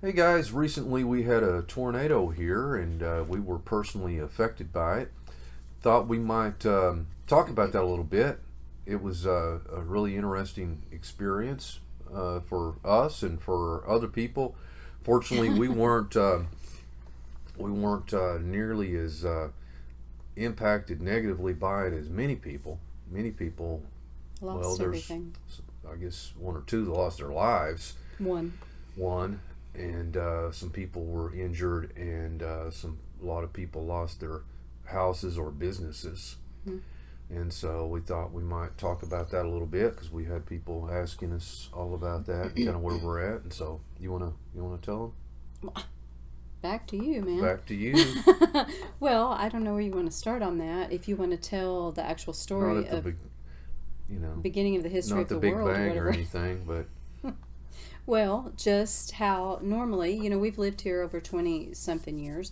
Hey guys, recently we had a tornado here and we were personally affected by it. Thought we might talk about that a little bit. It was a really interesting experience for us and for other people. Fortunately, we weren't nearly as impacted negatively by it as many people. Many people, well, Lost there's everything. I guess one or two that lost their lives. One. One, and some people were injured, and a lot of people lost their houses or businesses. Hmm. And so we thought we might talk about that a little bit because we had people asking us all about that and kind of where we're at. And so you wanna tell Back to you, them? man. Back to you. Well, I don't know where you want to start on that. If you want to tell the actual Not story at the of big, you know, beginning of the history not of the the Big world or Bang or whatever. anything, but Well, just how normally, we've lived here over 20 something years.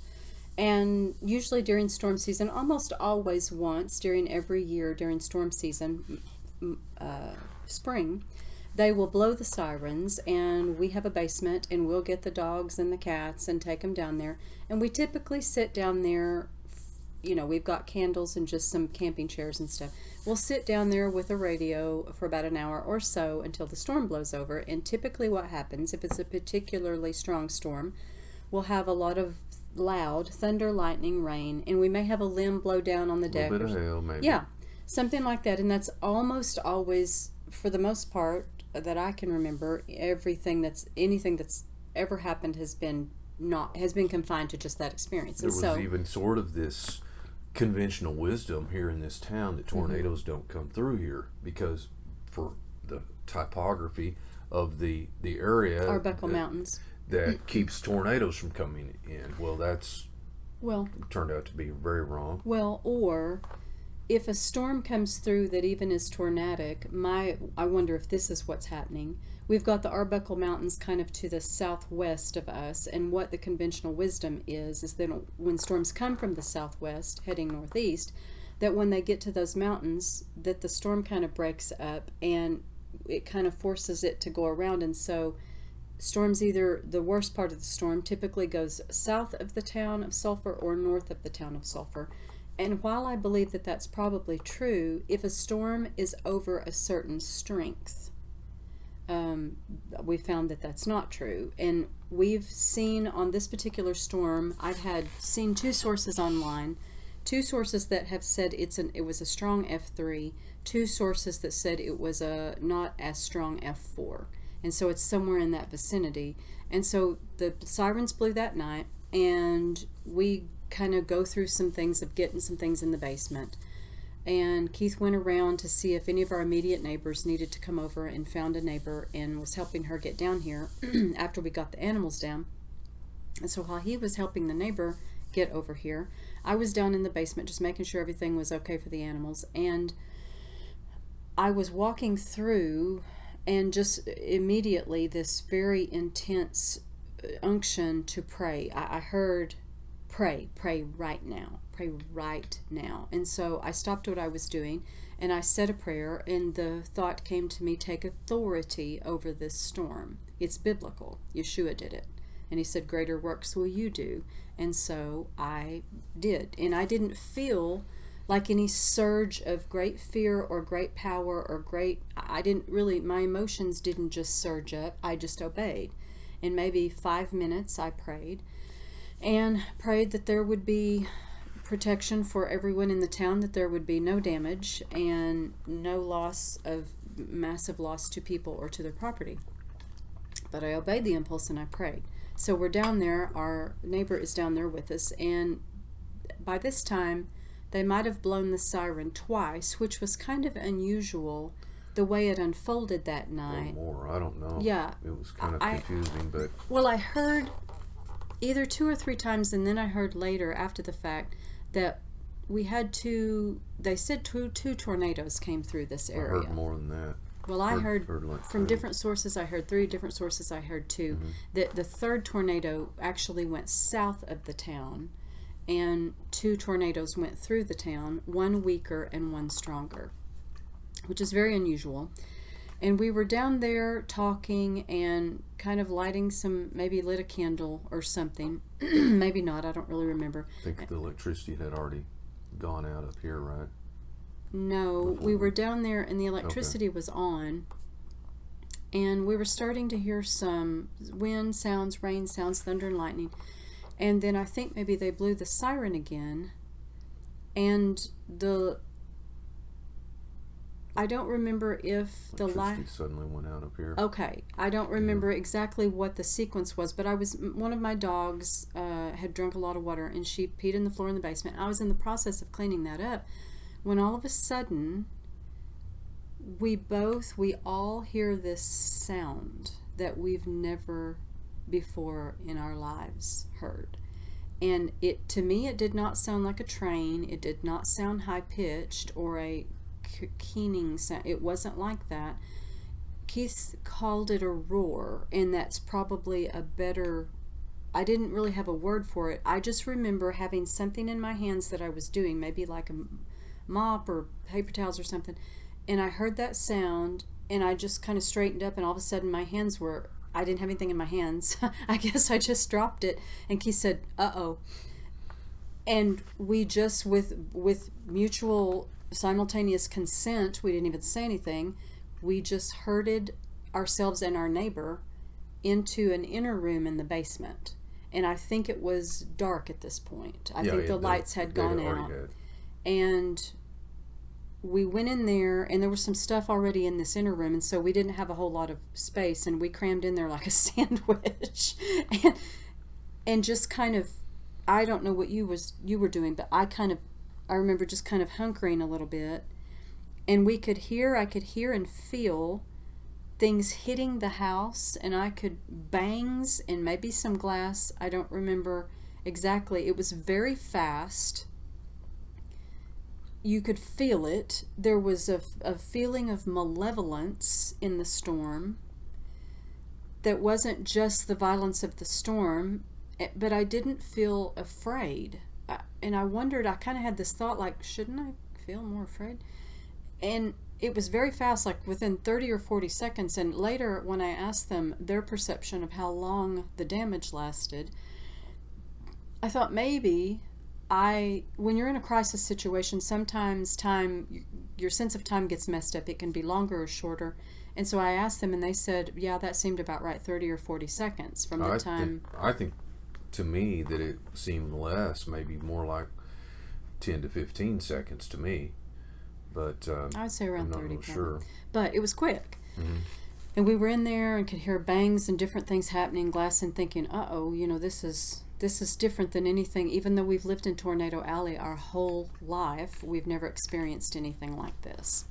And usually during storm season, almost always once during every year during storm season, spring, they will blow the sirens, and we have a basement, and we'll get the dogs and the cats and take them down there. And we typically sit down there. We've got candles and just some camping chairs and stuff. We'll sit down there with a radio for about an hour or so until the storm blows over. And typically, what happens if it's a particularly strong storm, we'll have a lot of loud thunder, lightning, rain, and we may have a limb blow down on the a little deck. bit of hail maybe. Yeah, something like that. And that's almost always, for the most part, that I can remember, anything that's ever happened has been confined to just that experience. There And was so, even sort of this conventional wisdom here in this town that tornadoes don't come through here because for the topography of the area Arbuckle Mountains. that keeps tornadoes from coming in. Well, that's Well, turned out to be very wrong. or if a storm comes through that even is tornadic, I wonder if this is what's happening. We've got the Arbuckle Mountains kind of to the southwest of us, and what the conventional wisdom is that when storms come from the southwest heading northeast, that when they get to those mountains, that the storm kind of breaks up and it kind of forces it to go around. And so storms, either the worst part of the storm typically goes south of the town of Sulphur or north of the town of Sulphur. And while I believe that that's probably true, if a storm is over a certain strength, we found that that's not true. And we've seen on this particular storm, I've seen two sources online, two sources that have said it was a strong F3, two sources that said it was a not as strong F4. And so it's somewhere in that vicinity. And so the sirens blew that night, and we kind of go through some things of getting some things in the basement. And Keith went around to see if any of our immediate neighbors needed to come over, and found a neighbor and was helping her get down here after we got the animals down. And so while he was helping the neighbor get over here, I was down in the basement just making sure everything was okay for the animals. And I was walking through, and just immediately this very intense unction to pray. I heard, pray right now, pray right now. And so I stopped what I was doing and I said a prayer, and the thought came to me, take authority over this storm. It's biblical. Yeshua did it. And he said, greater works will you do. And so I did. And I didn't feel like any surge of great fear or great power or my emotions didn't just surge up. I just obeyed. In maybe 5 minutes, I prayed that there would be protection for everyone in the town, that there would be no damage and no massive loss to people or to their property. But I obeyed the impulse and I prayed. So we're down there, our neighbor is down there with us, and by this time they might have blown the siren twice, which was kind of unusual the way it unfolded that night. Or more, I don't know. Yeah. It was kind of confusing, but Well, I heard either 2 or 3 times, and then I heard later after the fact that we had they said two tornadoes came through this I area. heard more than that. Well, I heard like from 3. different sources, I heard 3 different sources, I heard 2, that the third tornado actually went south of the town, and 2 tornadoes went through the town, one weaker and one stronger, which is very unusual. And we were down there talking and kind of lighting maybe lit a candle or something. Maybe not, I don't really remember. I think the electricity had already gone out up here, right? No, we were down there and the electricity was on. And we were starting to hear some wind sounds, rain sounds, thunder and lightning. And then I think maybe they blew the siren again. And I don't remember if the Electricity suddenly went out up here. Okay, I don't remember exactly what the sequence was, but one of my dogs had drunk a lot of water and she peed in the floor in the basement. I was in the process of cleaning that up when all of a sudden we all hear this sound that we've never before in our lives heard. And to me, it did not sound like a train. It did not sound high pitched or a keening sound. It wasn't like that. Keith called it a roar, and that's probably a better, I didn't really have a word for it. I just remember having something in my hands that I was doing, maybe like a mop or paper towels or something, and I heard that sound and I just kind of straightened up, and all of a sudden my hands were, I didn't have anything in my hands. I guess I just dropped it, and Keith said, "Uh-oh." And we just, with mutual simultaneous consent, we didn't even say anything, we just herded ourselves and our neighbor into an inner room in the basement. And I think it was dark at this point. I think the lights had gone out. And we went in there, and there was some stuff already in this inner room, and so we didn't have a whole lot of space, and we crammed in there like a sandwich. and just kind of, I don't know what you were doing, but I remember just kind of hunkering a little bit, and I could hear and feel things hitting the house, and I could bangs and maybe some glass. I don't remember exactly. It was very fast. You could feel it. There was a feeling of malevolence in the storm that wasn't just the violence of the storm, but I didn't feel afraid. And I wondered, I kind of had this thought, like, shouldn't I feel more afraid? And it was very fast, like within 30 or 40 seconds. And later, when I asked them their perception of how long the damage lasted, I thought maybe when you're in a crisis situation, sometimes your sense of time gets messed up. It can be longer or shorter. And so I asked them, and they said, yeah, that seemed about right, 30 or 40 seconds from the time. I think to me that it seemed less, maybe more like 10 to 15 seconds to me. But I would say around 30. Really sure. But it was quick. Mm-hmm. And we were in there and could hear bangs and different things happening, glass, and thinking, uh-oh, this is different than anything. Even though we've lived in Tornado Alley our whole life, we've never experienced anything like this.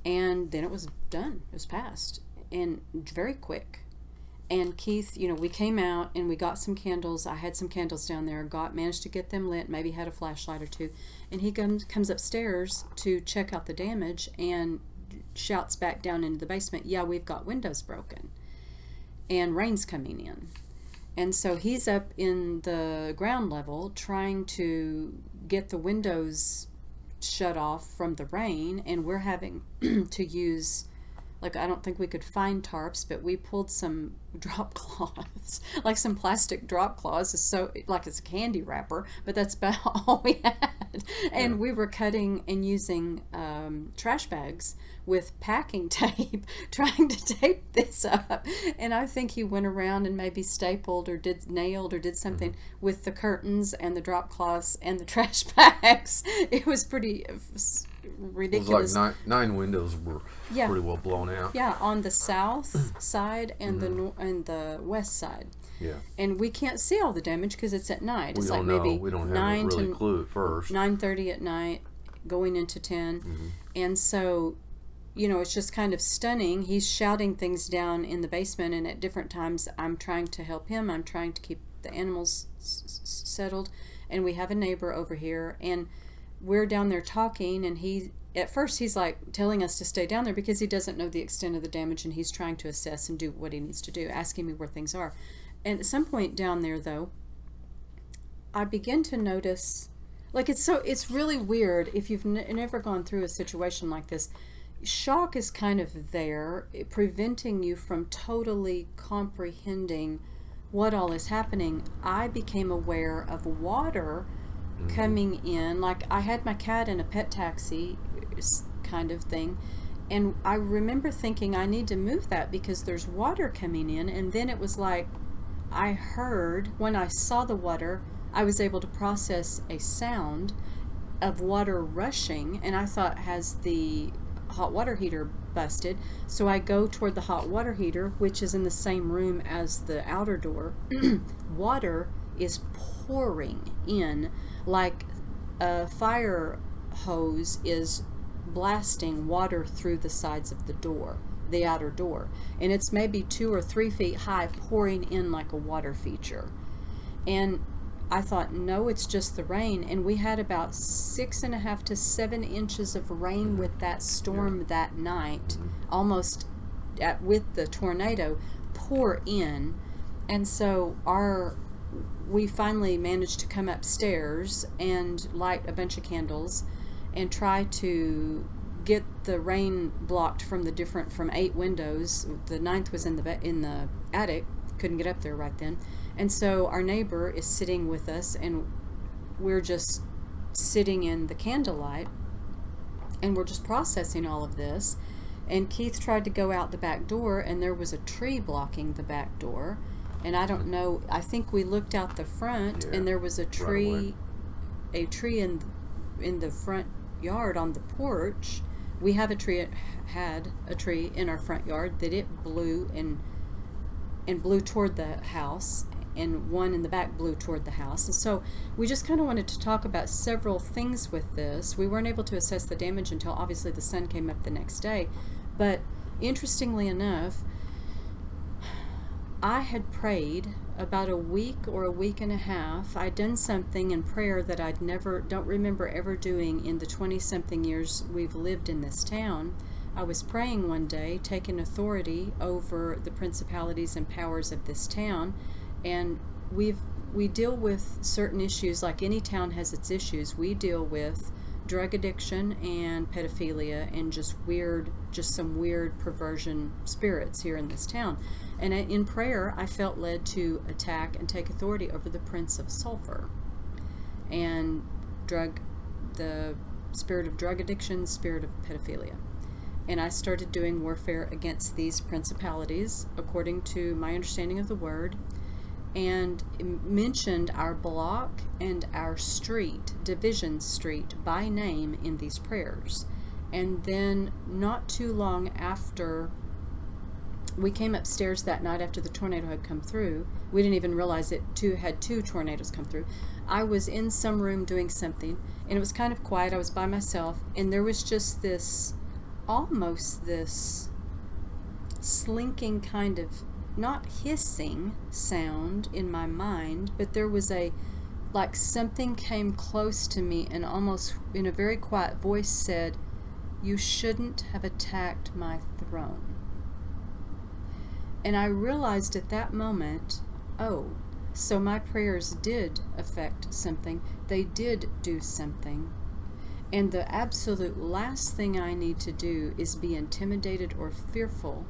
And then it was done. It was past. And very quick. And Keith, we came out and we got some candles. I had some candles down there. Managed to get them lit, maybe had a flashlight or two. And he comes upstairs to check out the damage and shouts back down into the basement, yeah, we've got windows broken. And rain's coming in. And so he's up in the ground level trying to get the windows shut off from the rain, and we're having to use, like, I don't think we could find tarps, but we pulled some drop cloths, like some plastic drop cloths, so like it's a candy wrapper, but that's about all we had. And we were cutting and using trash bags with packing tape, trying to tape this up. And I think he went around and maybe stapled or nailed or did something with the curtains and the drop cloths and the trash bags. It was pretty ridiculous. It was like nine windows were pretty well blown out. Yeah, on the south side and the west side. Yeah. And we can't see all the damage because it's at night. It's like maybe we don't have a clue at first. 9:30 at night, going into 10. And so, it's just kind of stunning. He's shouting things down in the basement, and at different times I'm trying to help him. I'm trying to keep the animals settled. And we have a neighbor over here, and we're down there talking, and at first he's like telling us to stay down there because he doesn't know the extent of the damage, and he's trying to assess and do what he needs to do, asking me where things are. And at some point down there, though, I begin to notice, like, it's really weird if you've never gone through a situation like this. shock is kind of there, preventing you from totally comprehending what all is happening. I became aware of water coming in. Like, I had my cat in a pet taxi kind of thing, and I remember thinking, I need to move that because there's water coming in. And then it was like, I heard, when I saw the water, I was able to process a sound of water rushing, and I thought, has the hot water heater busted? So I go toward the hot water heater, which is in the same room as the outer door. Water is pouring in like a fire hose is blasting water through the sides of the door, the outer door, and it's maybe 2 or 3 feet high, pouring in like a water feature. And I thought, no, it's just the rain. And we had about 6.5 to 7 inches of rain with that storm that night, almost with the tornado pour in. And so we finally managed to come upstairs and light a bunch of candles and try to get the rain blocked from 8 windows. The 9th was in the attic. Couldn't get up there right then. And so our neighbor is sitting with us, and we're just sitting in the candlelight, and we're just processing all of this. And Keith tried to go out the back door, and there was a tree blocking the back door. And I don't know, I think we looked out the front, and there was a tree in the front yard on the porch. We have had a tree in our front yard that it blew and blew toward the house, and one in the back blew toward the house. And so we just kind of wanted to talk about several things with this. We weren't able to assess the damage until obviously the sun came up the next day. But interestingly enough, I had prayed about a week or a week and a half. I'd done something in prayer that don't remember ever doing in the 20-something years we've lived in this town. I was praying one day, taking authority over the principalities and powers of this town, and we deal with certain issues like any town has its issues. We deal with drug addiction and pedophilia and just some weird perversion spirits here in this town. And in prayer, I felt led to attack and take authority over the prince of sulfur and the spirit of drug addiction, spirit of pedophilia. And I started doing warfare against these principalities according to my understanding of the word, and mentioned our block and our street, Division Street, by name in these prayers. And then not too long after we came upstairs that night after the tornado had come through, we didn't even realize had 2 tornadoes come through. I was in some room doing something, and it was kind of quiet. I was by myself, and there was just almost this slinking kind of, not hissing sound in my mind, but there was like something came close to me and almost in a very quiet voice said, "You shouldn't have attacked my throne." And I realized at that moment, oh, so my prayers did affect something. They did do something. And the absolute last thing I need to do is be intimidated or fearful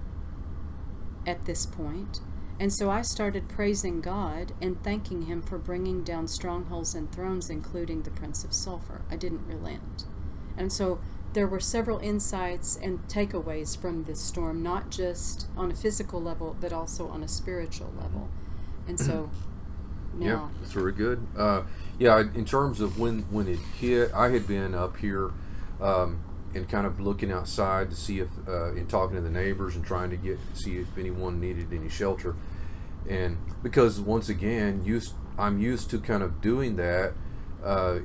at this point. And so I started praising God and thanking Him for bringing down strongholds and thrones, including the Prince of Sulfur. I didn't relent. And so there were several insights and takeaways from this storm, not just on a physical level, but also on a spiritual level. And so now... Yeah, that's very good. In terms of when it hit, I had been up here and kind of looking outside to see if, and talking to the neighbors and trying to see if anyone needed any shelter. And because once again, I'm used to kind of doing that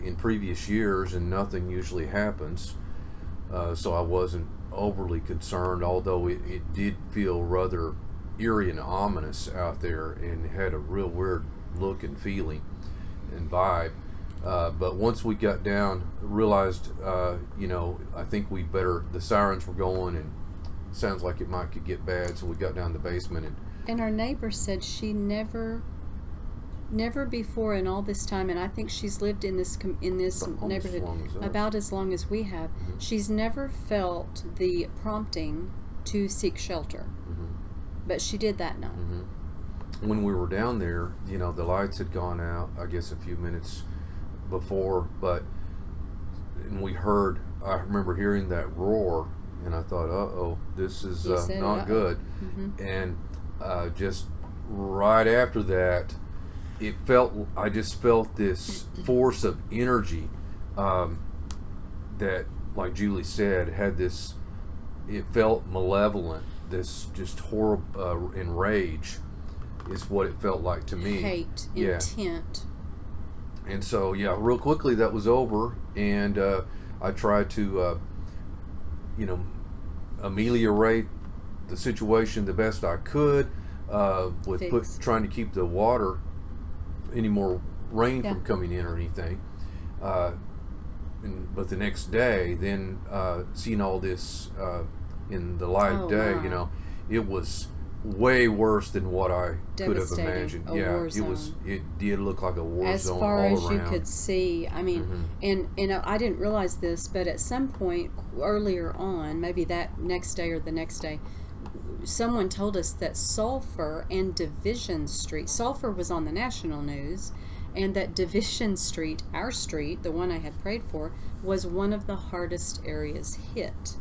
in previous years, and nothing usually happens. So I wasn't overly concerned, although it did feel rather eerie and ominous out there, and had a real weird look and feeling and vibe. But once we got down, realized, I think the sirens were going, and it sounds like it could get bad, so we got down to the basement. And our neighbor said she never Never before in all this time, and I think she's lived in this Almost neighborhood as long as us. about as long as we have. She's never felt the prompting to seek shelter, but she did that night. When we were down there, the lights had gone out, I guess a few minutes before, and I remember hearing that roar, and I thought, uh-oh, this is not good. And just right after that, I just felt this force of energy that, like Julie said, it felt malevolent, this just horrible enrage is what it felt like to me. Hate, intent. And so, real quickly that was over, and I tried to, ameliorate the situation the best I could with trying to keep the water, any more rain from coming in or anything. But the next day, then seeing all this in the light of day, wow. It was way worse than what I could have imagined. War zone. It did look like a war zone as far all as around. you could see. I mean, and I didn't realize this, but at some point earlier on, maybe that next day or the next day, someone told us that Sulphur and Division Street, Sulphur was on the national news, and that Division Street, our street, the one I had prayed for, was one of the hardest areas hit.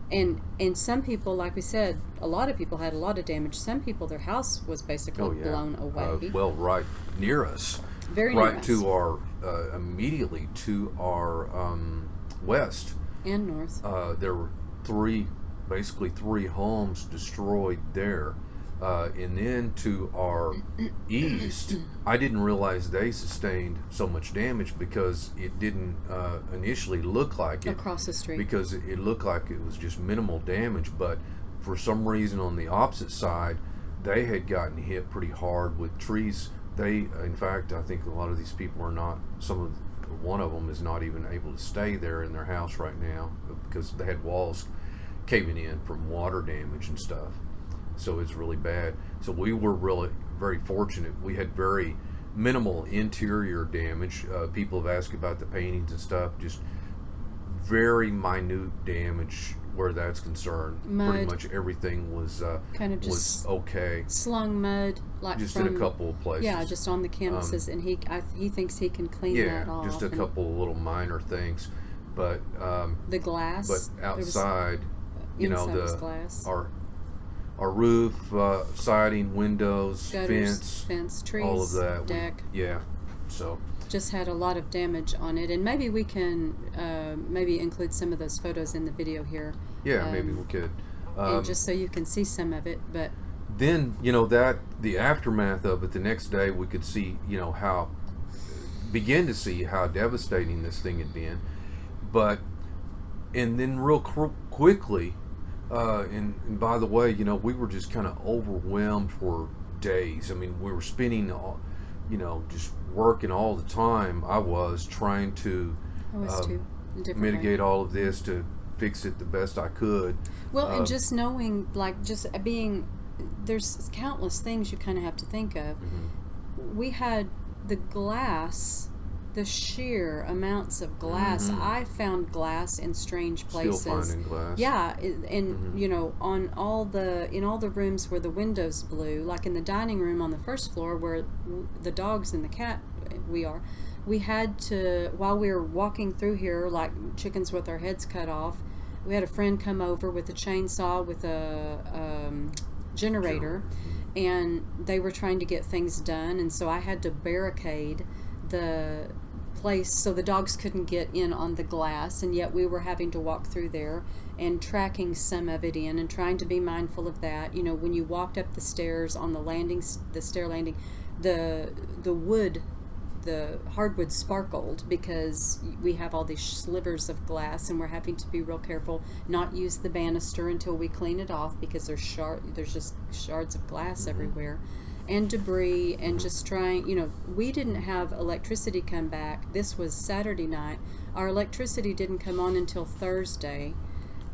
And some people, like we said, a lot of people had a lot of damage. Some people, their house was basically blown away. Well, right near us. Very near us. Right to our, immediately to our west. And north. There were basically three homes destroyed there. And then to our east, I didn't realize they sustained so much damage because it didn't initially look like it. Across the street. Because it looked like it was just minimal damage, but for some reason on the opposite side, they had gotten hit pretty hard with trees. In fact, I think a lot of these people are not, one of them is not even able to stay there in their house right now because they had walls caving in from water damage and stuff. So it's really bad. So we were really very fortunate. We had very minimal interior damage. People have asked about the paintings and stuff. Just very minute damage where that's concerned. Mud. Pretty much everything was kind of just was okay. Slung mud, like Just from, in a couple of places. Yeah, just on the canvases, and he thinks he can clean that off. Yeah, just a couple of little minor things, but the glass. But outside, was glass. Our roof, siding, windows, Gutters, fence, trees, all of that. deck. So just had a lot of damage on it, and maybe we can maybe include some of those photos in the video here. Yeah, maybe we could. And just so you can see some of it, but then that the aftermath of it. The next day, we could see begin to see how devastating this thing had been, and then real quickly. And by the way, we were just kind of overwhelmed for days. I mean, we were spending, just working all the time. I was trying to mitigate all of this, to fix it the best I could. Well, and just knowing, there's countless things you kind of have to think of. We had the glass, the sheer amounts of glass. I found glass in strange places. Still finding glass. Yeah, and on all the rooms where the windows blew, like in the dining room on the first floor where the dogs and the cat we had to, while we were walking through here like chickens with our heads cut off, we had a friend come over with a chainsaw with a generator, and they were trying to get things done, and so I had to barricade the place so the dogs couldn't get in on the glass, and yet we were having to walk through there and tracking some of it in and trying to be mindful of that. When you walked up the stairs on the stair landing, the wood, the hardwood sparkled because we have all these slivers of glass, and we're having to be real careful not use the banister until we clean it off because there's just shards of glass everywhere. And debris, and just trying, we didn't have electricity come back. This was Saturday night. Our electricity didn't come on until Thursday,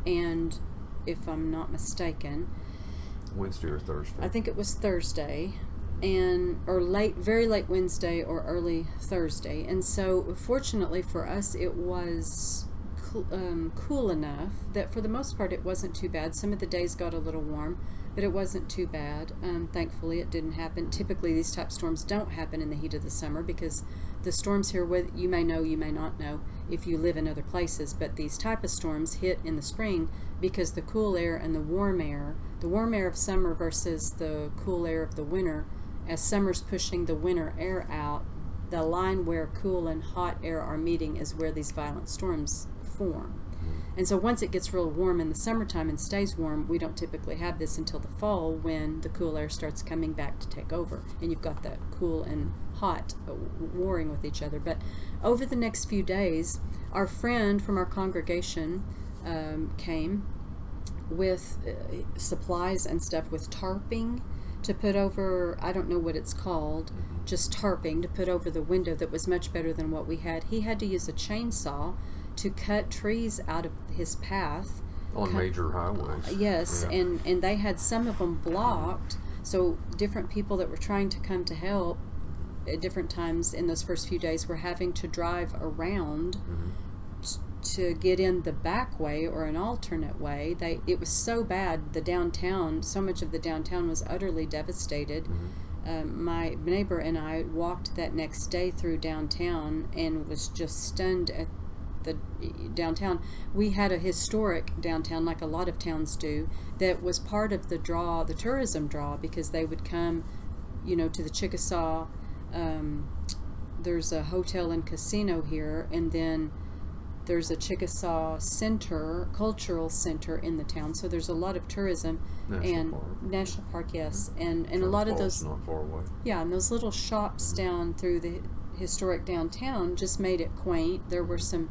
and if I'm not mistaken, Wednesday or Thursday. I think it was Thursday. and or very late Wednesday or early Thursday. And so fortunately for us, it was cool enough that for the most part it wasn't too bad. Some of the days got a little warm, but it wasn't too bad. Thankfully it didn't happen. Typically these type storms don't happen in the heat of the summer, because the storms here, you may know, you may not know if you live in other places, but these type of storms hit in the spring because the cool air and the warm air of summer versus the cool air of the winter, as summer's pushing the winter air out, the line where cool and hot air are meeting is where these violent storms form. And so once it gets real warm in the summertime and stays warm, we don't typically have this until the fall, when the cool air starts coming back to take over, and you've got that cool and hot warring with each other. But over the next few days, our friend from our congregation came with supplies and stuff, with tarping to put over, I don't know what it's called, just tarping to put over the window that was much better than what we had. He had to use a chainsaw to cut trees out of his path. On major highways. Yes, yeah. and they had some of them blocked, so different people that were trying to come to help at different times in those first few days were having to drive around to get in the back way or an alternate way. It was so bad, so much of the downtown was utterly devastated. My neighbor and I walked that next day through downtown and was just stunned at the downtown. We had a historic downtown, like a lot of towns do, that was part of the tourism draw, because they would come, to the Chickasaw. There's a hotel and casino here, and then there's a Chickasaw cultural center in the town. So there's a lot of tourism. National Park, yes, and a lot of those, not far away. Yeah, and those little shops down through the historic downtown just made it quaint. There were some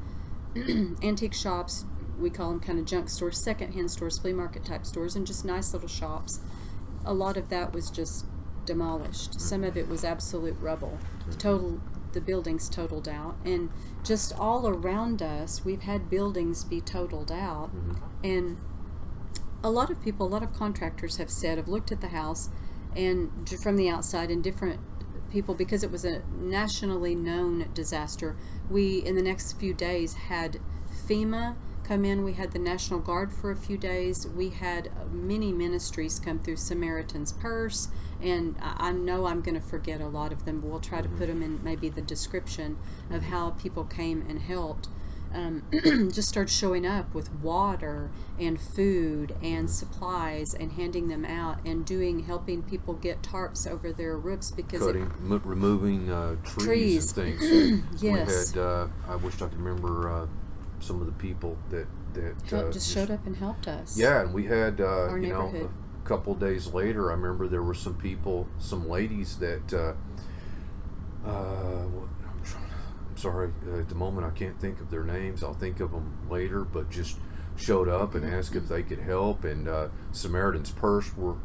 antique shops, we call them kind of junk stores, secondhand stores, flea market type stores, and just nice little shops. A lot of that was just demolished. Some of it was absolute rubble. The buildings totaled out, and just all around us we've had buildings be totaled out. And a lot of contractors have looked at the house and from the outside, and different people, because it was a nationally known disaster. We, in the next few days, had FEMA come in. We had the National Guard for a few days. We had many ministries come through, Samaritan's Purse, and I know I'm going to forget a lot of them, but we'll try to put them in maybe the description of how people came and helped. Just started showing up with water and food and supplies and handing them out, and helping people get tarps over their roofs, because removing trees and things. Yes. We had, I wish I could remember some of the people that just showed up and helped us. Yeah, and we had our neighborhood. A couple days later, I remember there were some ladies that I'm sorry, at the moment I can't think of their names. I'll think of them later, but just showed up and asked if they could help. And Samaritan's Purse were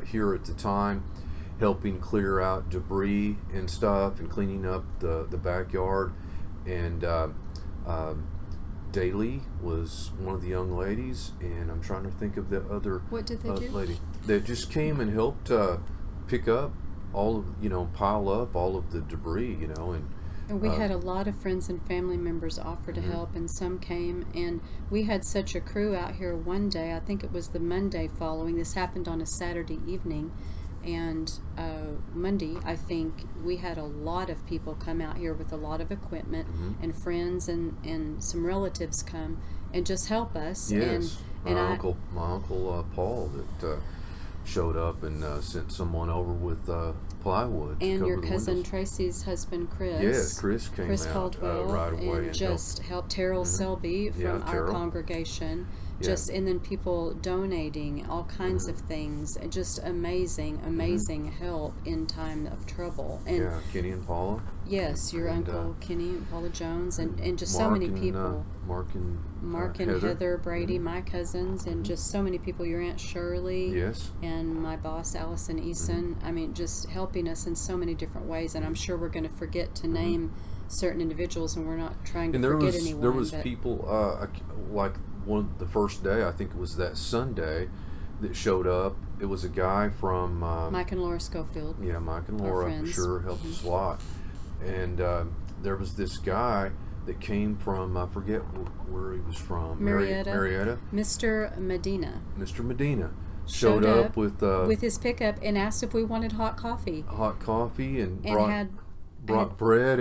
here at the time, helping clear out debris and stuff, and cleaning up the backyard. And Daly was one of the young ladies, and I'm trying to think of the other what did they do? Lady that just came and helped pick up pile up all of the debris, and we had a lot of friends and family members offer to help, and some came, and we had such a crew out here one day. I think it was the Monday following. This happened on a Saturday evening, and Monday, I think, we had a lot of people come out here with a lot of equipment, and friends and some relatives come and just help us. Yes, and my uncle Paul that showed up and sent someone over with plywood. And your cousin Tracy's husband, Chris. Yes, Chris came out Caldwell, right away and just helped Terrell Selby from our congregation. And then people donating all kinds of things. Just amazing help in time of trouble. And Kenny and Paula. Yes, your uncle Kenny and Paula Jones, and just so many people. Mark and Heather Brady, my cousins, and just so many people. Your Aunt Shirley. Yes. And my boss Allison Eason. I mean, just helping us in so many different ways. And I'm sure we're going to forget to name certain individuals, and we're not trying to forget anyone. There was people like the first day, I think it was that Sunday, that showed up. It was a guy from Mike and Laura Schofield. yeah, Mike and Our Laura, for friends. sure, helped us a lot. And there was this guy that came from, I forget where he was from. Marietta. Mr. Medina. Mr. Medina showed up with his pickup and asked if we wanted hot coffee. And And brought bread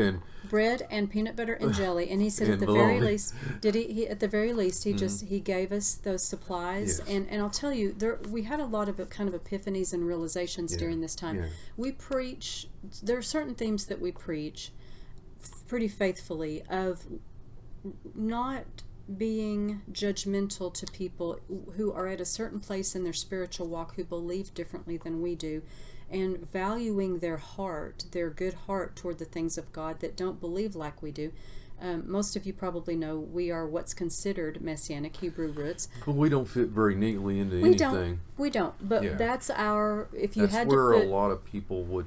and peanut butter and jelly, and he said And at the very bologna. least, he at the very least he gave us those supplies. Yes. And I'll tell you, we had a lot of kind of epiphanies and realizations during this time. Yeah. We preach, there are certain themes that we preach pretty faithfully, of not being judgmental to people who are at a certain place in their spiritual walk, who believe differently than we do, and valuing their heart, their good heart toward the things of God that don't believe like we do. Most of you probably know we are what's considered Messianic Hebrew roots. But we don't fit very neatly into anything. We don't. But Yeah. that's our. If you That's had where to put, a lot of people would.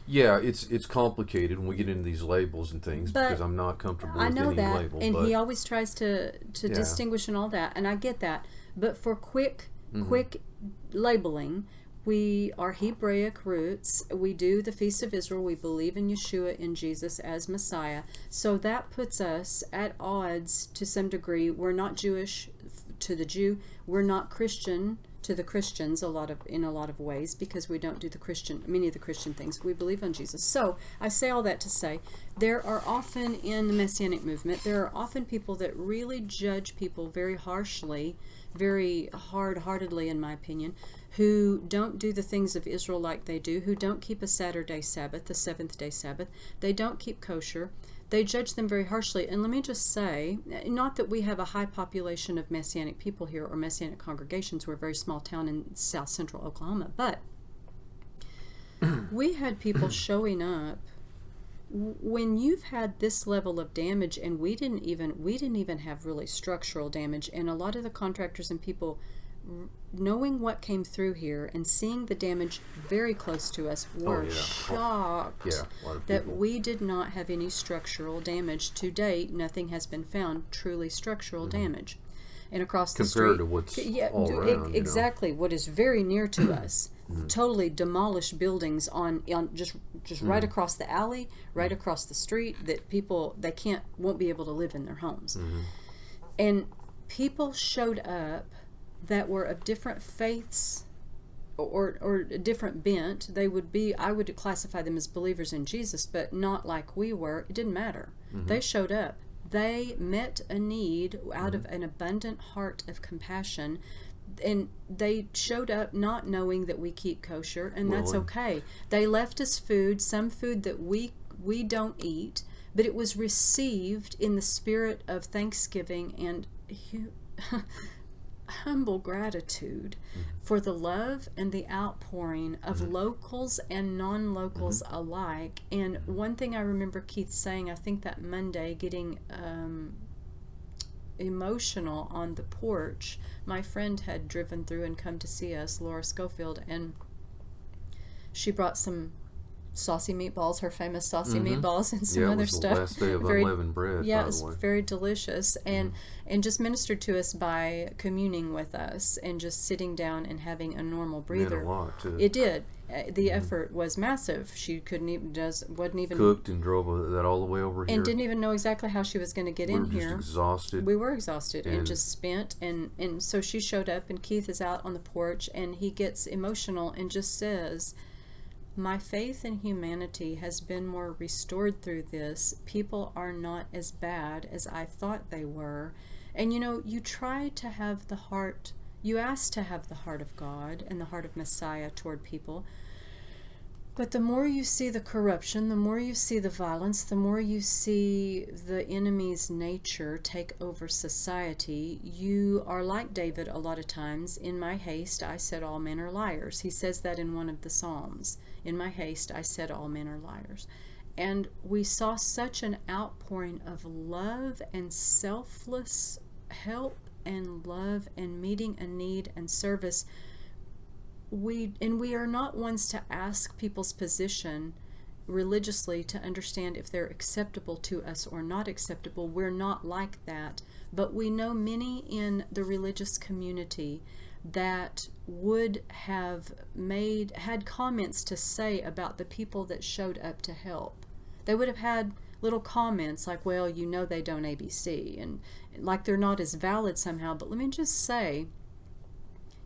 Yeah, it's complicated when we get into these labels and things, But because I'm not comfortable I with know any that, label. and but he always tries to Yeah. distinguish and all that, and I get that. But for quick labeling, we are Hebraic roots. We do the Feast of Israel. We believe in Yeshua, in Jesus as Messiah. So that puts us at odds to some degree. We're not Jewish to the Jew. We're not Christian to the Christians in a lot of ways, because we don't do many of the Christian things. We believe on Jesus. So I say all that to say, there are often in the Messianic movement, there are often people that really judge people very harshly, very hard-heartedly, in my opinion, who don't do the things of Israel like they do, who don't keep a Saturday Sabbath, the seventh-day Sabbath. They don't keep kosher. They judge them very harshly. And let me just say, not that we have a high population of Messianic people here or Messianic congregations. We're a very small town in south central Oklahoma. But we had people showing up when you've had this level of damage, and we didn't even have really structural damage. And a lot of the contractors and people, knowing what came through here and seeing the damage very close to us, were shocked a lot of that people. we did not have any structural damage. To date, nothing has been found truly structural damage. And across the street, Compared to what's all around, exactly, what is very near to us, totally demolished buildings on just right across the alley, right across the street, that people won't be able to live in their homes. And people showed up that were of different faiths or a different bent. I would classify them as believers in Jesus, but not like we were. It didn't matter. They showed up. They met a need out of an abundant heart of compassion, and they showed up not knowing that we keep kosher, and that's okay. They left us food, some food that we don't eat, but it was received in the spirit of thanksgiving and humble gratitude for the love and the outpouring of locals and non-locals alike. And one thing I remember Keith saying, I think that Monday, getting emotional on the porch. My friend had driven through and come to see us, Laura Schofield, and she brought some saucy meatballs, her famous saucy meatballs, and some other stuff. Yeah, it was the last day of unleavened bread, yeah, by it the way. was very delicious, and just ministered to us by communing with us and just sitting down and having a normal breather. Meant a lot, too. It did. The effort was massive. She wasn't even cooked and drove that all the way over here. and didn't even know exactly how she was going to get in We were here. just exhausted. We were exhausted and And- just spent, and so she showed up, and Keith is out on the porch, and he gets emotional and just says, "My faith in humanity has been more restored through this. People are not as bad as I thought they were." And you try to have the heart, you ask to have the heart of God and the heart of Messiah toward people. But the more you see the corruption, the more you see the violence, the more you see the enemy's nature take over society, you are like David a lot of times. "In my haste, I said all men are liars." He says that in one of the Psalms. "In my haste, I said all men are liars." And we saw such an outpouring of love and selfless help and love and meeting a need and service. We are not ones to ask people's position religiously to understand if they're acceptable to us or not acceptable. We're not like that. But we know many in the religious community that would have had comments to say about the people that showed up to help. They would have had little comments like, well, they don't ABC, and like they're not as valid somehow. But let me just say,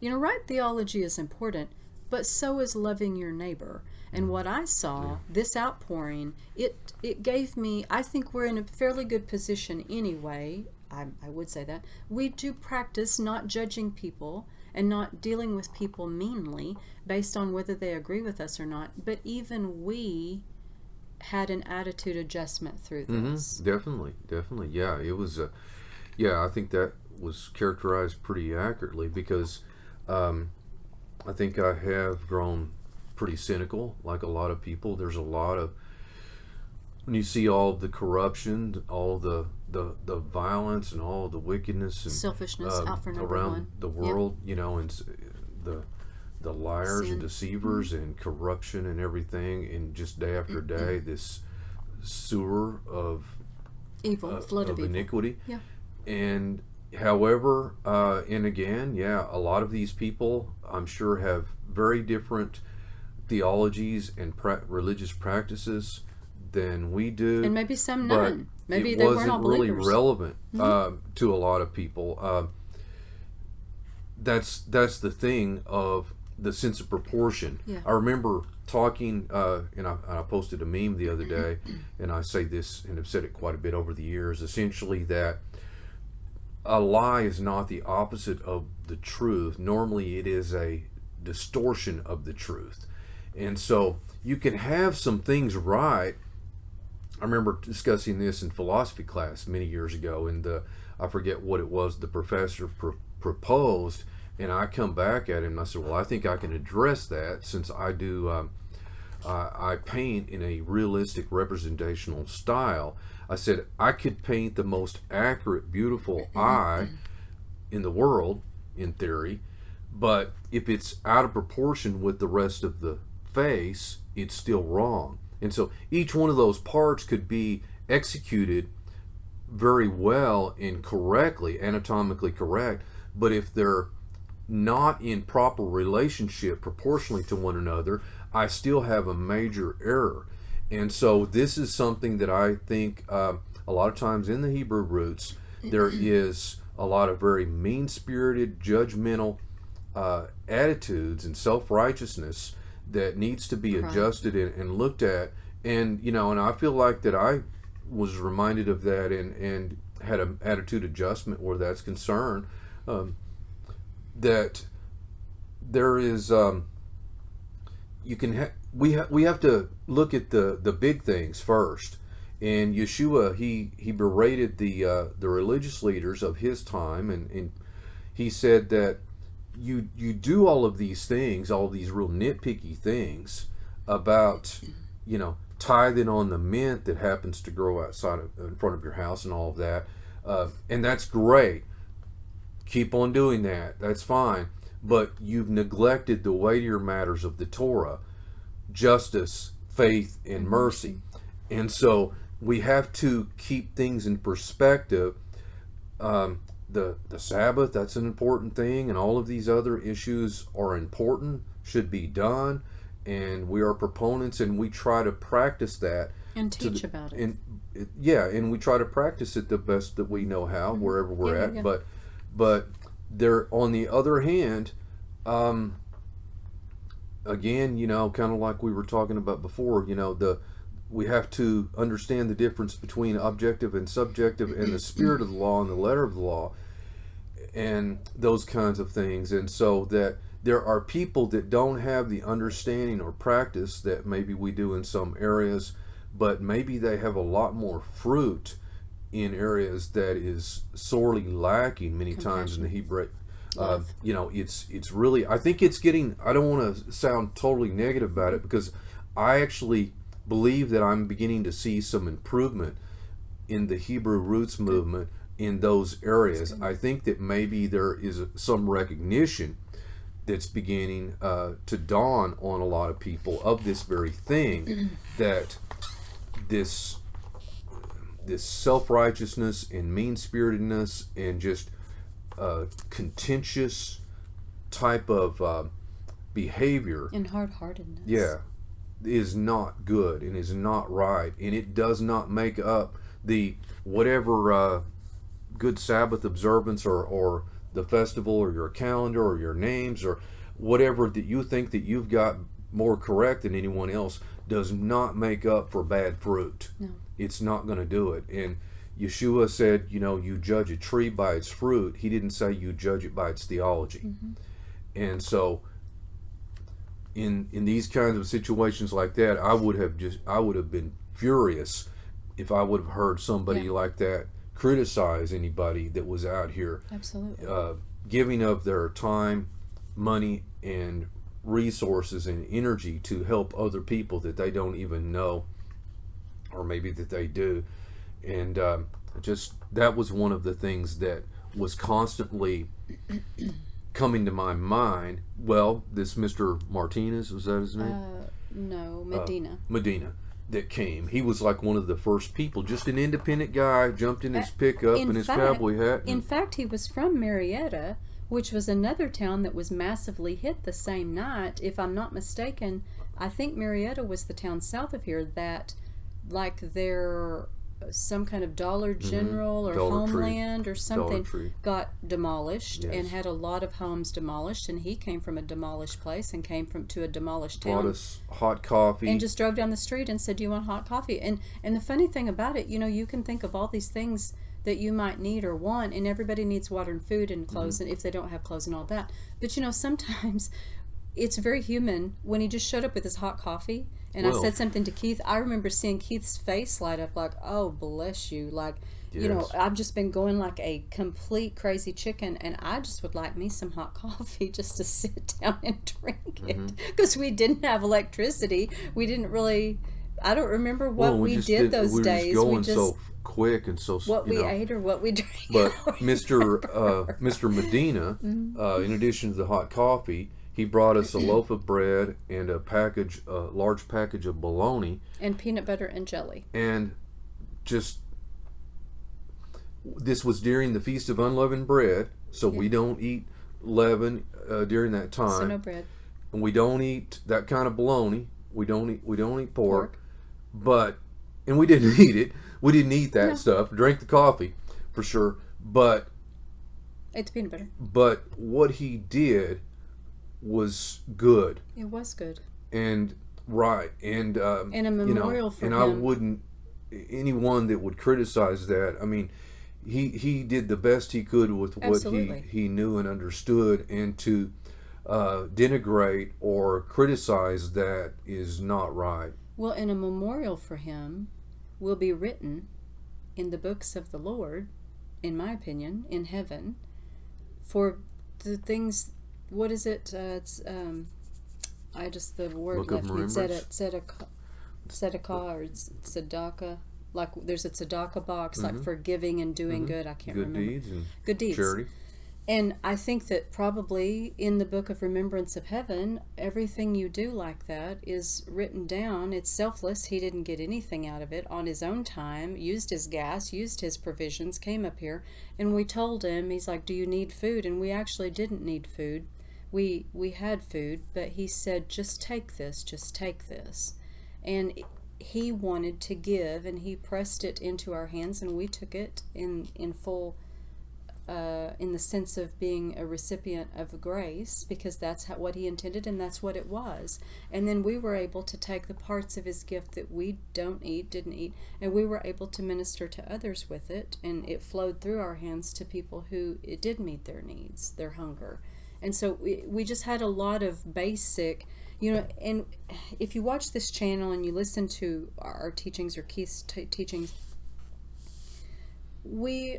right theology is important, but so is loving your neighbor. And what I saw, this outpouring, it gave me, I think we're in a fairly good position anyway. I would say that. We do practice not judging people and not dealing with people meanly based on whether they agree with us or not. But even we had an attitude adjustment through this. Definitely. Yeah, it was I think that was characterized pretty accurately, because I think I have grown pretty cynical, like a lot of people. There's a lot of, when you see all the corruption, all the violence and all the wickedness and selfishness out for number around one. the world, and the liars Sin. and deceivers and corruption and everything, and just day after day, this sewer of evil, flood of evil. iniquity. Yeah. And however, and again, a lot of these people, I'm sure, have very different theologies and religious practices than we do, and maybe some but none. Maybe it they wasn't weren't all really believers. relevant to a lot of people. That's the thing of the sense of proportion. Yeah. I remember talking, and I posted a meme the other day, and I say this and have said it quite a bit over the years, essentially that a lie is not the opposite of the truth. Normally it is a distortion of the truth. And so you can have some things right. I remember discussing this in philosophy class many years ago, and I forget what it was the professor proposed, and I come back at him and I said, well, I think I can address that, since I do I paint in a realistic representational style. I said I could paint the most accurate, beautiful eye in the world, in theory, but if it's out of proportion with the rest of the face, it's still wrong. And so each one of those parts could be executed very well and correctly, anatomically correct, but if they're not in proper relationship proportionally to one another, I still have a major error. And so this is something that I think a lot of times in the Hebrew roots, there is a lot of very mean-spirited, judgmental attitudes and self-righteousness that needs to be adjusted and looked at. And, and I feel like that I was reminded of that and had an attitude adjustment where that's concerned, that there is, we have to look at the big things first. And Yeshua, he berated the religious leaders of his time, and he said that you do all of these things, all of these real nitpicky things about, tithing on the mint that happens to grow in front of your house and all of that, and that's great. Keep on doing that. That's fine. But you've neglected the weightier matters of the Torah: justice, faith, and mercy. And so we have to keep things in perspective. The Sabbath, that's an important thing, and all of these other issues are important, should be done, and we are proponents, and we try to practice that and teach about it. And we try to practice it the best that we know how, wherever we're at. Yeah. But there, on the other hand, again, kind of like we were talking about before, we have to understand the difference between objective and subjective, and the spirit of the law and the letter of the law, and those kinds of things. And so that there are people that don't have the understanding or practice that maybe we do in some areas, but maybe they have a lot more fruit in areas that is sorely lacking many times in the Hebrew. It's really, I think it's getting, I don't want to sound totally negative about it, because I actually believe that I'm beginning to see some improvement in the Hebrew roots movement in those areas. I think that maybe there is some recognition that's beginning to dawn on a lot of people of this very thing, that this self-righteousness and mean-spiritedness and just contentious type of behavior, And hard-heartedness. yeah, is not good and is not right, and it does not make up the whatever good Sabbath observance or the festival or your calendar or your names or whatever that you think that you've got more correct than anyone else does not make up for bad fruit. No. It's not going to do it. And Yeshua said, you judge a tree by its fruit. He didn't say you judge it by its theology. Mm-hmm. And so in these kinds of situations like that, I would have been furious if I would have heard somebody like that criticize anybody that was out here Absolutely. giving of their time, money, and resources and energy to help other people that they don't even know, or maybe that they do. And just that was one of the things that was constantly coming to my mind. Well, this Mr. Martinez, was that his name? No, Medina. Medina, that came. He was like one of the first people, just an independent guy, jumped in his pickup and his cowboy hat. In fact, he was from Marietta, which was another town that was massively hit the same night. If I'm not mistaken, I think Marietta was the town south of here that, like, their some kind of Dollar General or Homeland or something got demolished and had a lot of homes demolished, and he came from a demolished place and came to a demolished town. Brought us hot coffee. And just drove down the street and said, "Do you want hot coffee?" And the funny thing about it, you can think of all these things that you might need or want, and everybody needs water and food and clothes, and if they don't have clothes and all that. But sometimes it's very human when he just showed up with his hot coffee. And I said something to Keith. I remember seeing Keith's face light up like, "Oh, bless you." Like, I've just been going like a complete crazy chicken, and I just would like me some hot coffee just to sit down and drink it. Because we didn't have electricity. We didn't really, I don't remember what we did those days. We were just going so quick and so... What we ate or what we drank. But Mr. Medina, in addition to the hot coffee, he brought us a loaf of bread and a large package of bologna. And peanut butter and jelly. And this was during the Feast of Unleavened Bread, so we don't eat leaven during that time. So no bread. And we don't eat that kind of bologna. We don't eat pork. And we didn't eat it. We didn't eat that stuff. Drank the coffee, for sure. But ate the peanut butter. But what he did was good. It was good. And right. And a memorial for him. And I wouldn't, anyone that would criticize that, I mean, he did the best he could with what he knew and understood, and to denigrate or criticize that is not right. Well, and a memorial for him will be written in the books of the Lord, in my opinion, in heaven, for the things. What is it? It's the word Book left of me. Remembrance. Or tzedakah. Like there's a tzedakah box, like for giving and doing good. I can't remember. Good deeds. Charity. And I think that probably in the book of remembrance of heaven, everything you do like that is written down. It's selfless. He didn't get anything out of it on his own time, used his gas, used his provisions, came up here. And we told him, he's like, "Do you need food?" And we actually didn't need food. We had food, but he said, "Just take this, just take this." And he wanted to give, and he pressed it into our hands, and we took it in full, in the sense of being a recipient of grace, because that's what he intended, and that's what it was. And then we were able to take the parts of his gift that we didn't eat, and we were able to minister to others with it, and it flowed through our hands to people who it did meet their needs, their hunger. And so we just had a lot of basic, and if you watch this channel and you listen to our teachings or Keith's teachings, we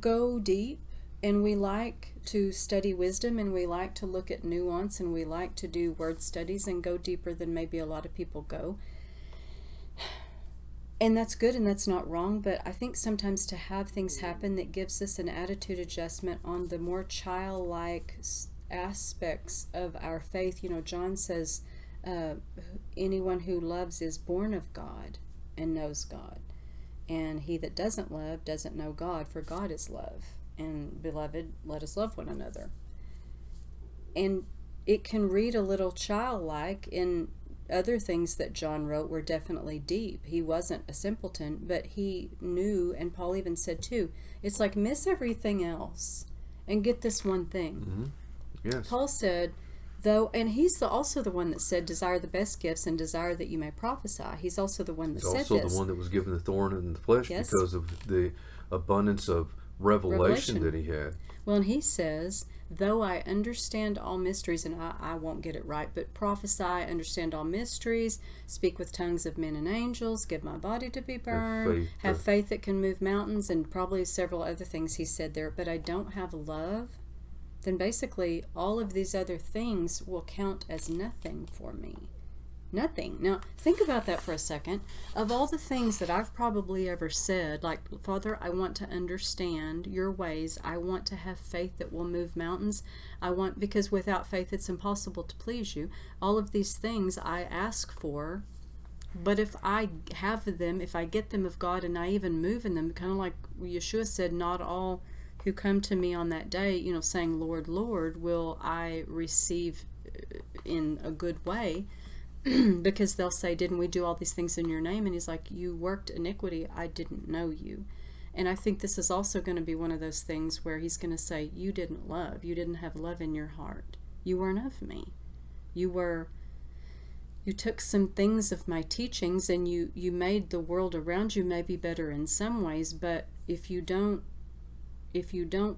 go deep, and we like to study wisdom, and we like to look at nuance, and we like to do word studies and go deeper than maybe a lot of people go. And that's good and that's not wrong, but I think sometimes to have things happen that gives us an attitude adjustment on the more childlike aspects of our faith. John says, anyone who loves is born of God and knows God. And he that doesn't love doesn't know God, for God is love. And beloved, let us love one another. and it can read a little childlike. In other things that John wrote were definitely deep. He wasn't a simpleton, but he knew, and Paul even said too, it's like miss everything else and get this one thing. Yes. Paul said, though, and he's also the one that said, desire the best gifts and desire that you may prophesy. He's also the one that He's said also this. the one that was given the thorn in the flesh Yes. because of the abundance of revelation that he had. Well, and he says, though I understand all mysteries, and I won't get it right, but prophesy, understand all mysteries, speak with tongues of men and angels, give my body to be burned, have faith that can move mountains, and probably several other things he said there, but I don't have love, then basically all of these other things will count as nothing for me. Nothing. Now, think about that for a second. Of all the things that I've probably ever said, like, Father, I want to understand your ways. I want to have faith that will move mountains. Because without faith, it's impossible to please you. All of these things I ask for, but if I have them, if I get them of God and I even move in them, kind of like Yeshua said, not all who come to me on that day, saying, Lord, Lord, will I receive in a good way. Because they'll say, didn't we do all these things in your name? And he's like, you worked iniquity, I didn't know you. And I think this is also going to be one of those things where he's going to say, you didn't love, you didn't have love in your heart, you weren't of me, you took some things of my teachings and you made the world around you maybe better in some ways, but if you don't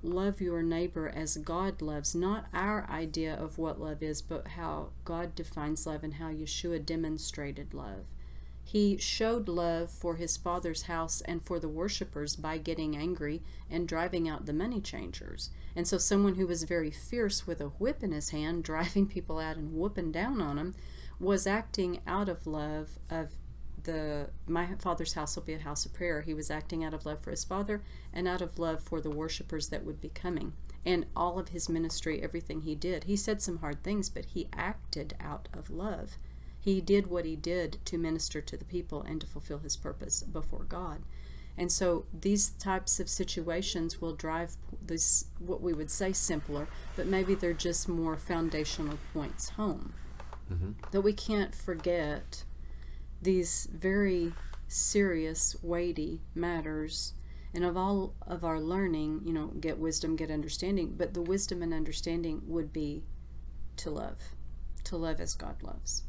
love your neighbor as God loves, not our idea of what love is, but how God defines love and how Yeshua demonstrated love. He showed love for his Father's house and for the worshipers by getting angry and driving out the money changers. And so someone who was very fierce with a whip in his hand, driving people out and whooping down on them, was acting out of love of my Father's house will be a house of prayer. He was acting out of love for his Father and out of love for the worshipers that would be coming. And all of his ministry, everything he did, he said some hard things, but he acted out of love. He did what he did to minister to the people and to fulfill his purpose before God. And so these types of situations will drive this, what we would say simpler, but maybe they're just more foundational points home. That we can't forget these very serious, weighty matters, and of all of our learning, get wisdom, get understanding, but the wisdom and understanding would be to love as God loves.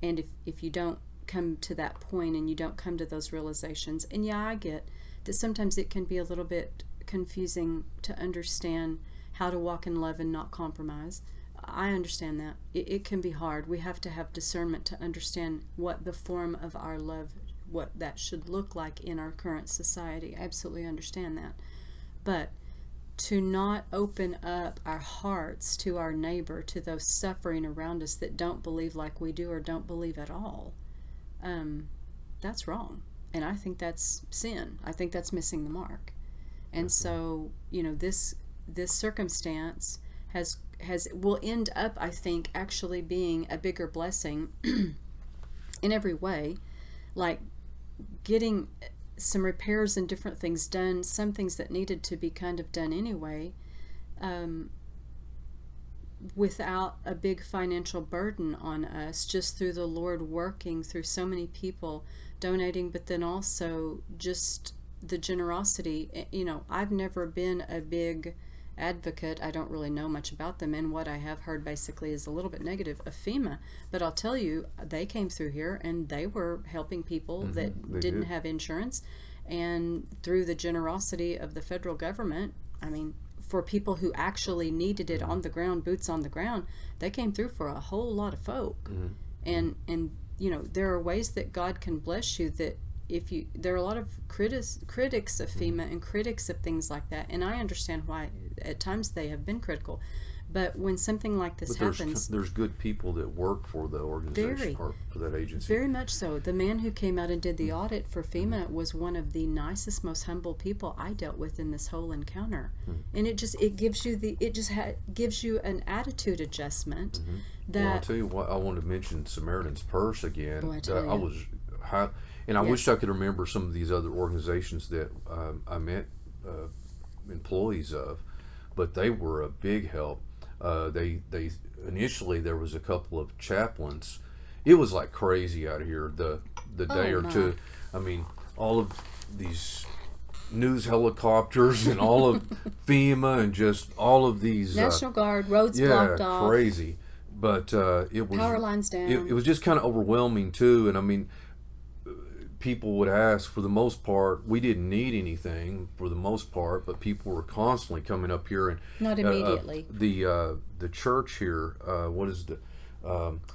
And if you don't come to that point and you don't come to those realizations, and yeah, I get that sometimes it can be a little bit confusing to understand how to walk in love and not compromise. I understand that. It can be hard. We have to have discernment to understand what the form of our love, what that should look like in our current society. I absolutely understand that. But to not open up our hearts to our neighbor, to those suffering around us that don't believe like we do or don't believe at all, that's wrong. And I think that's sin. I think that's missing the mark. And so, this circumstance will end up, I think, actually being a bigger blessing in every way, like getting some repairs and different things done, some things that needed to be kind of done anyway, without a big financial burden on us, just through the Lord working through so many people donating, but then also just the generosity. I've never been a big advocate. I don't really know much about them, and what I have heard basically is a little bit negative of FEMA, but I'll tell you, they came through here and they were helping people that didn't have insurance, and through the generosity of the federal government, for people who actually needed it on the ground, boots on the ground, they came through for a whole lot of folk. And there are ways that God can bless you that there are a lot of critics of FEMA and critics of things like that, and I understand why at times they have been critical, but when something like this happens, there's good people that work for the organization or for that agency. Very much so. The man who came out and did the audit for FEMA was one of the nicest, most humble people I dealt with in this whole encounter, and it gives you an attitude adjustment. That I'll tell you what, I want to mention Samaritan's Purse again. I was high. And I wish I could remember some of these other organizations that I met employees of, but they were a big help. They initially there was a couple of chaplains. It was like crazy out here the day or two. I mean, all of these news helicopters and all of FEMA and just all of these National Guard, roads blocked off, crazy. But it was power lines down. It was just kind of overwhelming too. And I mean, people would ask. For the most part, we didn't need anything for the most part, but people were constantly coming up here and not immediately. The church here, what is the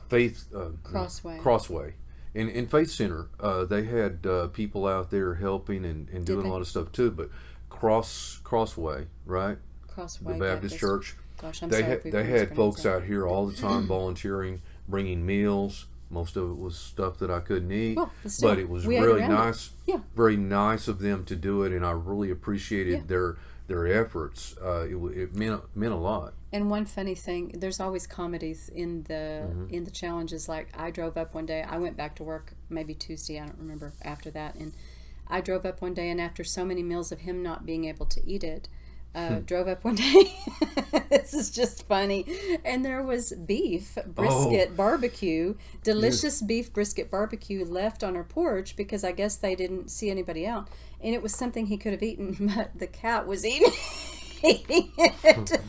Faith Crossway. In Faith Center, they had people out there helping and doing a lot of stuff too. But Crossway, right? Crossway the Baptist Church. Gosh, I'm they sorry had they had folks out here all the time volunteering, bringing meals. Most of it was stuff that I couldn't eat, but it was really nice. Yeah. Very nice of them to do it, and I really appreciated their efforts. It meant a lot. And one funny thing, there's always comedies in the challenges. Like, I drove up one day. I went back to work maybe Tuesday. I don't remember after that. And I drove up one day, and after so many meals of him not being able to eat it, drove up one day. This is just funny. And there was beef brisket barbecue, delicious beef brisket barbecue left on our porch because I guess they didn't see anybody out. And it was something he could have eaten, but the cat was eating it.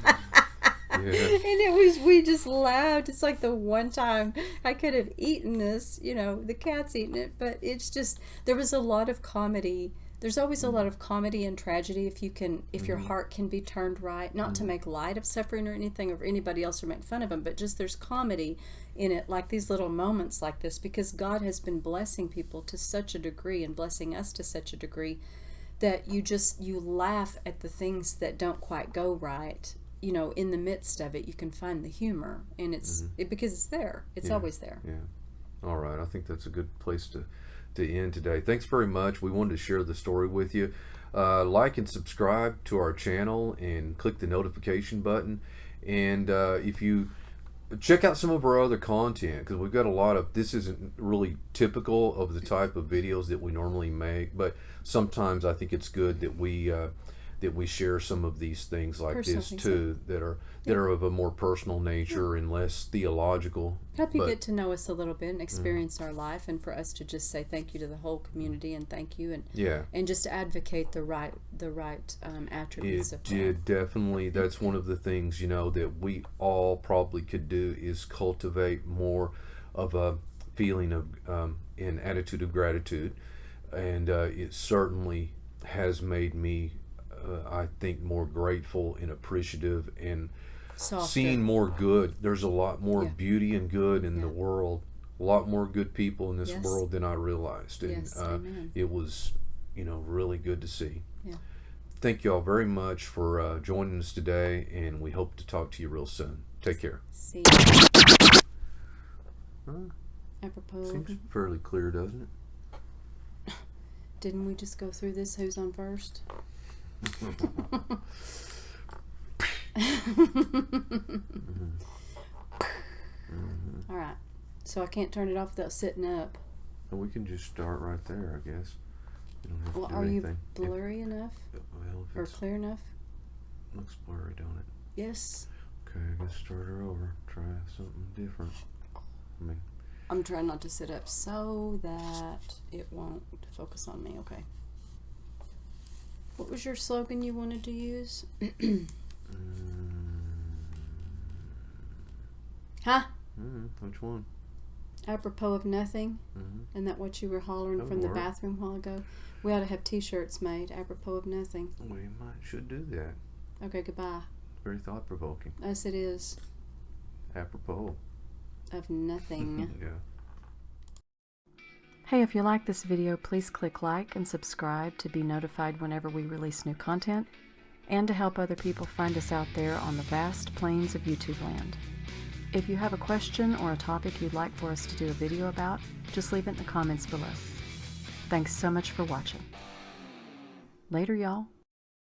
And we just laughed. It's like the one time I could have eaten this, the cat's eating it. But it's just, there was a lot of comedy. There's always a lot of comedy and tragedy if your heart can be turned right, not to make light of suffering or anything or anybody else or make fun of them, but just there's comedy in it, like these little moments like this, because God has been blessing people to such a degree and blessing us to such a degree that you laugh at the things that don't quite go right. In the midst of it, you can find the humor, and because it's there. It's always there. Yeah. All right. I think that's a good place to end today. Thanks very much. We wanted to share the story with you. Like and subscribe to our channel and click the notification button. And if you check out some of our other content, because we've got a lot of, this isn't really typical of the type of videos that we normally make, but sometimes I think it's good that we share some of these things like this too, that are of a more personal nature and less theological. Help you get to know us a little bit and experience our life, and for us to just say thank you to the whole community and thank you and just advocate the right attributes of God. Definitely. That's one of the things that we all probably could do, is cultivate more of a feeling of an attitude of gratitude, and it certainly has made me I think more grateful and appreciative and softer. Seeing more good. There's a lot more beauty and good in the world, a lot more good people in this world than I realized, and it was really good to see. Thank you all very much for joining us today, and we hope to talk to you real soon. Take care. See you. Apropos. Seems fairly clear, doesn't it? Didn't we just go through this? Who's on first? All right, so I can't turn it off without sitting up. Well, we can just start right there, I guess. You don't have to do are anything. You blurry enough? Or clear enough? Looks blurry, don't it? Yes. Okay, I guess start her over. Try something different. I'm trying not to sit up so that it won't focus on me. Okay. What was your slogan you wanted to use? Huh? Which one? Apropos of nothing. Isn't that what you were hollering from the bathroom a while ago? We ought to have T-shirts made. Apropos of nothing. We should do that. Okay, goodbye. Very thought-provoking. Yes, it is. Apropos of nothing. Yeah. Hey, if you like this video, please click like and subscribe to be notified whenever we release new content, and to help other people find us out there on the vast plains of YouTube land. If you have a question or a topic you'd like for us to do a video about, just leave it in the comments below. Thanks so much for watching. Later, y'all.